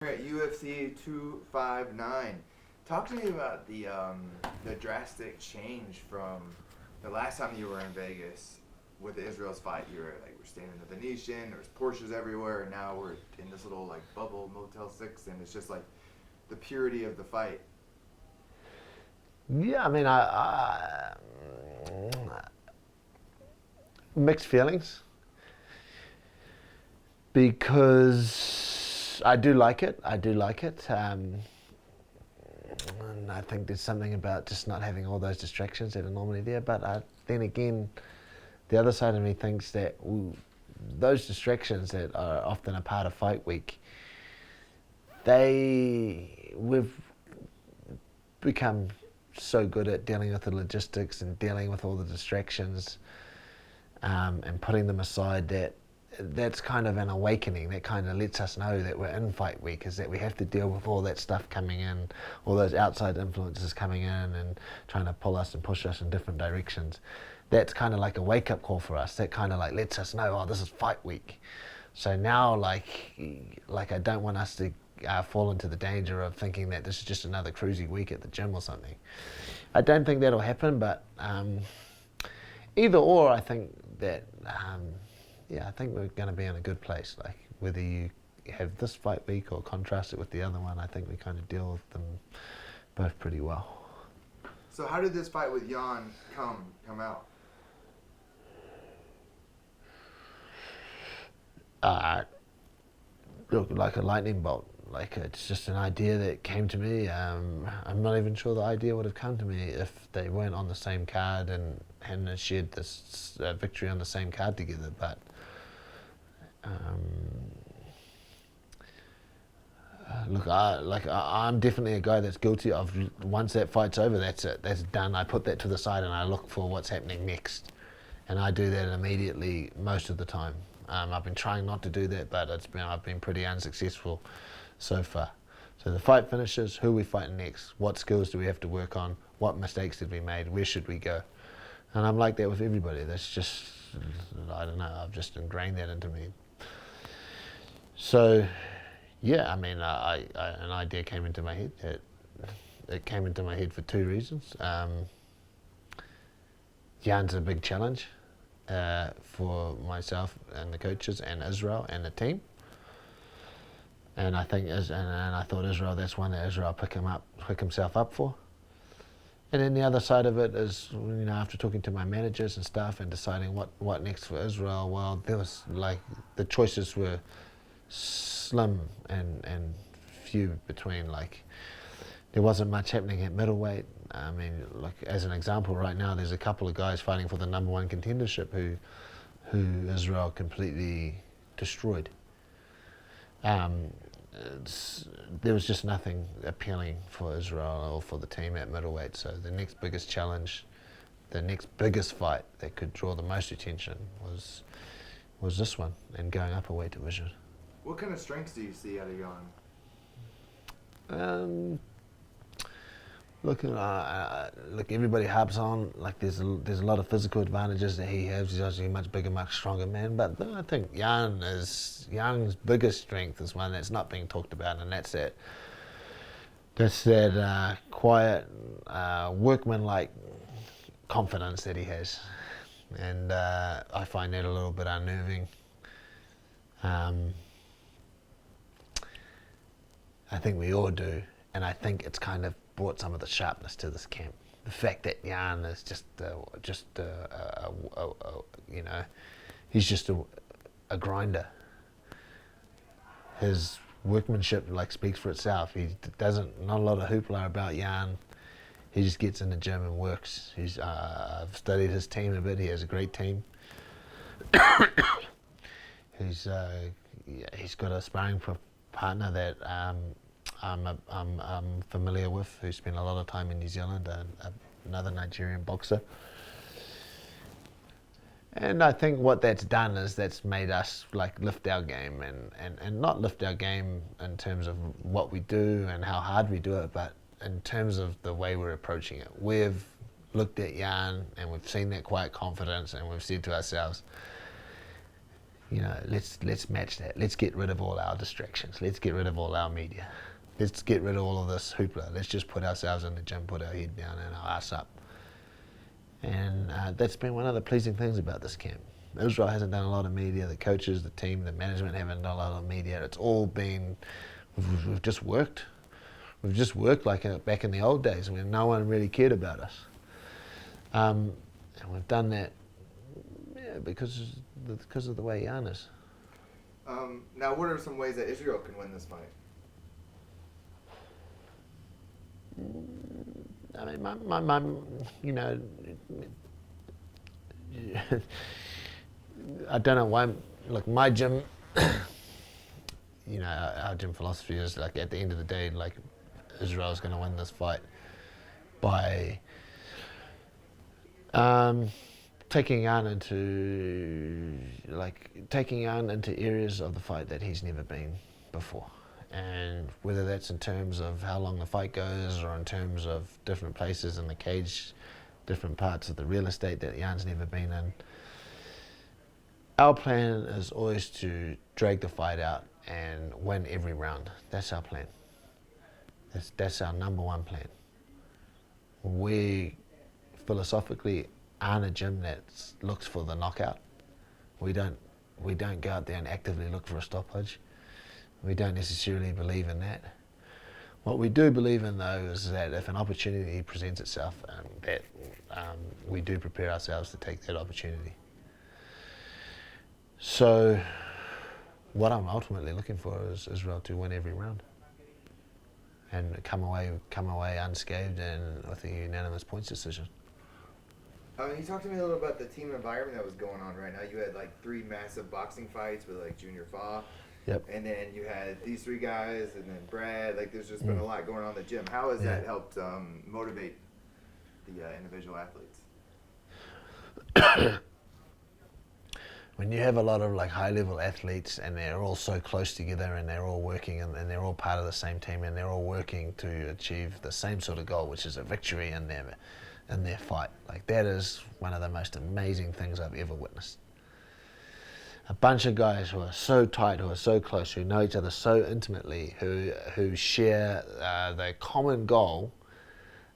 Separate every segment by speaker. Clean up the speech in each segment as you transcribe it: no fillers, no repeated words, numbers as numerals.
Speaker 1: Here at UFC 259. Talk to me about the drastic change from the last time you were in Vegas with the Israel's fight. You were like, we're staying in the Venetian, there's Porsches everywhere, and now we're in this little like bubble Motel 6, and it's just like the purity of the fight.
Speaker 2: Yeah, I mean, mixed feelings because I do like it. And I think there's something about just not having all those distractions that are normally there. But then again, the other side of me thinks that those distractions that are often a part of fight week, we've become so good at dealing with the logistics and dealing with all the distractions and putting them aside that's kind of an awakening. That kind of lets us know that we're in fight week, is that we have to deal with all that stuff coming in, all those outside influences coming in and trying to pull us and push us in different directions. That's kind of like a wake-up call for us. That kind of like lets us know, oh, this is fight week. So now like I don't want us to fall into the danger of thinking that this is just another cruisy week at the gym or something. I don't think that'll happen, but either or, I think that I think we're going to be in a good place. Like whether you have this fight week or contrast it with the other one, I think we kind of deal with them both pretty well.
Speaker 1: So how did this fight with Jan come out?
Speaker 2: Look, like a lightning bolt. Like it's just an idea that came to me. I'm not even sure the idea would have come to me if they weren't on the same card and hadn't shared this victory on the same card together. But look, I'm definitely a guy that's guilty of, once that fight's over, that's it, that's done. I put that to the side and I look for what's happening next, and I do that immediately most of the time. I've been trying not to do that, but I've been pretty unsuccessful so far. So the fight finishes, who are we fighting next? What skills do we have to work on? What mistakes did we make? Where should we go? And I'm like that with everybody. That's just, I don't know, I've just ingrained that into me. So, yeah, I mean, an idea came into my head. It came into my head for two reasons. Jan's a big challenge for myself and the coaches and Israel and the team. And I think, and I thought Israel, that's one that Israel pick himself up for. And then the other side of it is, after talking to my managers and stuff and deciding what next for Israel, well, there was like, the choices were slim and few between. Like, there wasn't much happening at middleweight. I mean, like as an example, right now there's a couple of guys fighting for the number one contendership who Israel completely destroyed. There was just nothing appealing for Israel or for the team at middleweight. So the next biggest challenge, the next biggest fight that could draw the most attention was this one, and going up a weight division.
Speaker 1: What kind of strengths do you see out of Jan?
Speaker 2: Look, everybody harps on like there's a lot of physical advantages that he has. He's obviously a much bigger, much stronger man. But I think Jan's biggest strength is one that's not being talked about, and that's that quiet, workman-like confidence that he has, and I find that a little bit unnerving. I think we all do, and I think it's kind of brought some of the sharpness to this camp. The fact that Jan is he's just a grinder. His workmanship speaks for itself. Not a lot of hoopla about Jan. He just gets in the gym and works. I've studied his team a bit. He has a great team. He's got a sparring partner that I'm familiar with, who spent a lot of time in New Zealand, another Nigerian boxer. And I think what that's done is that's made us lift our game and not lift our game in terms of what we do and how hard we do it, but in terms of the way we're approaching it. We've looked at Jan and we've seen that quiet confidence, and we've said to ourselves, let's match that. Let's get rid of all our distractions. Let's get rid of all our media. Let's get rid of all of this hoopla. Let's just put ourselves in the gym, put our head down and our ass up. And that's been one of the pleasing things about this camp. Israel hasn't done a lot of media. The coaches, the team, the management haven't done a lot of media. It's all been, we've just worked. We've just worked like back in the old days when no one really cared about us. And we've done that because of the way Jan is.
Speaker 1: Now, what are some ways that Israel can win this fight?
Speaker 2: I mean, my I don't know why. Like my gym, our gym philosophy is like at the end of the day, like Israel's going to win this fight by taking Jan into areas of the fight that he's never been before. And whether that's in terms of how long the fight goes or in terms of different places in the cage, different parts of the real estate that Jan's never been in. Our plan is always to drag the fight out and win every round. That's our plan. That's our number one plan. We philosophically aren't a gym that looks for the knockout. We don't go out there and actively look for a stoppage. We don't necessarily believe in that. What we do believe in, though, is that if an opportunity presents itself, we do prepare ourselves to take that opportunity. So, what I'm ultimately looking for is Israel to win every round and come away unscathed and with a unanimous points decision.
Speaker 1: You talked to me a little about the team environment that was going on right now. You had like 3 massive boxing fights with like Junior Fa.
Speaker 2: Yep.
Speaker 1: And then you had these 3 guys, and then Brad. Like, there's just been a lot going on in the gym. How has that helped motivate the individual athletes?
Speaker 2: When you have a lot of like high-level athletes and they're all so close together and they're all working and they're all part of the same team and they're all working to achieve the same sort of goal, which is a victory in their fight. Like, that is one of the most amazing things I've ever witnessed. A bunch of guys who are so tight, who are so close, who know each other so intimately, who share the common goal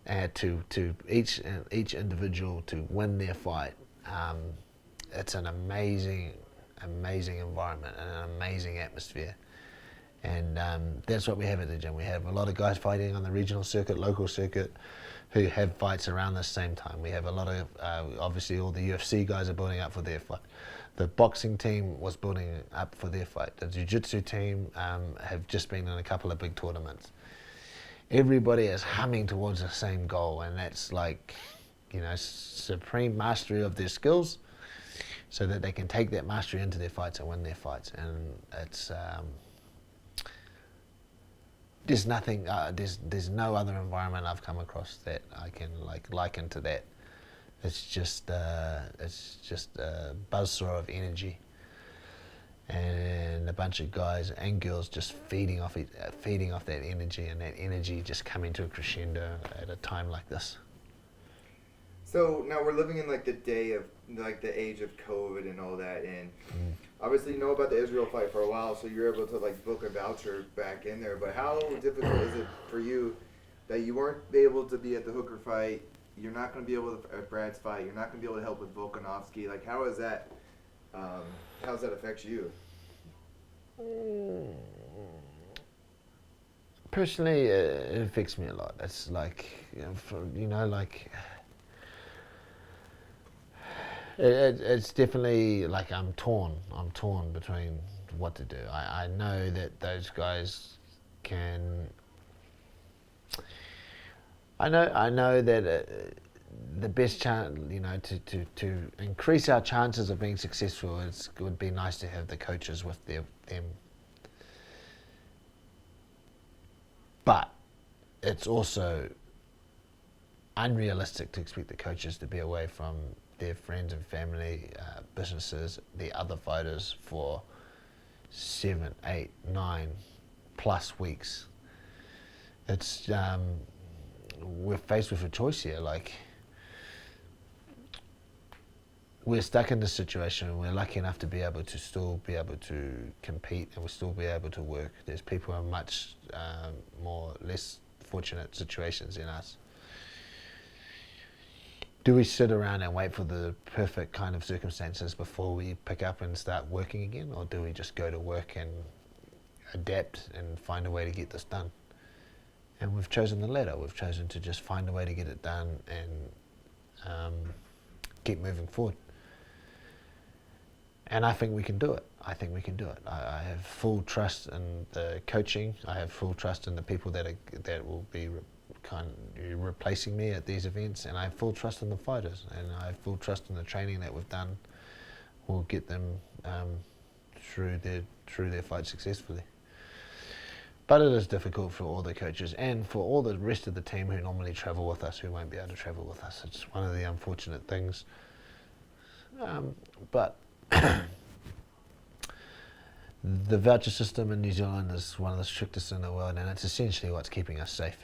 Speaker 2: to each individual to win their fight. It's an amazing environment and an amazing atmosphere. And that's what we have at the gym. We have a lot of guys fighting on the regional circuit, local circuit, who have fights around the same time. We have a lot of, obviously all the UFC guys are building up for their fight. The boxing team was building up for their fight. The jiu-jitsu team have just been in a couple of big tournaments. Everybody is humming towards the same goal, and that's like, supreme mastery of their skills so that they can take that mastery into their fights and win their fights. And it's, there's nothing, there's no other environment I've come across that I can liken to that. It's just a buzzsaw of energy, and a bunch of guys and girls just feeding off that energy, and that energy just coming to a crescendo at a time like this.
Speaker 1: So now we're living in like the age of COVID and all that, and obviously you know about the Israel fight for a while, so you're able to like book a voucher back in there. But how difficult is it for you that you weren't able to be at the Hooker fight? You're not going to be able to at Brad's fight. You're not going to be able to help with Volkanovski. Like, how is that? How does that affect you?
Speaker 2: Personally, it affects me a lot. It's like, it's definitely like I'm torn between what to do. I know that those guys can. I know that the best chance, to increase our chances of being successful, it would be nice to have the coaches with them. But it's also unrealistic to expect the coaches to be away from their friends and family, businesses, the other fighters for 7, 8, 9 plus weeks. It's we're faced with a choice here. Like, we're stuck in this situation, and we're lucky enough to be able to still be able to compete, and we'll still be able to work. There's people in much less fortunate situations than us. Do we sit around and wait for the perfect kind of circumstances before we pick up and start working again, or do we just go to work and adapt and find a way to get this done? And we've chosen the latter. We've chosen to just find a way to get it done and keep moving forward. And I think we can do it. I think we can do it. I have full trust in the coaching. I have full trust in the people that will be replacing me at these events, and I have full trust in the fighters, and I have full trust in the training that we've done will get them through their fight successfully. But it is difficult for all the coaches and for all the rest of the team who normally travel with us, who won't be able to travel with us. It's one of the unfortunate things. But the voucher system in New Zealand is one of the strictest in the world, and it's essentially what's keeping us safe.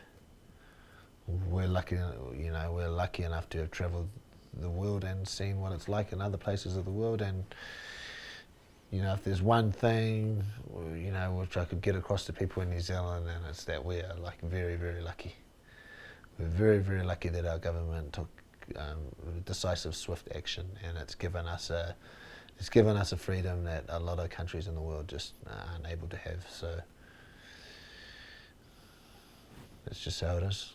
Speaker 2: We're lucky enough to have travelled the world and seen what it's like in other places of the world, and if there's one thing which I could get across to people in New Zealand, and it's that we are very, very lucky. We're very, very lucky that our government took decisive, swift action, and it's given us a freedom that a lot of countries in the world just aren't able to have. So that's just how it is.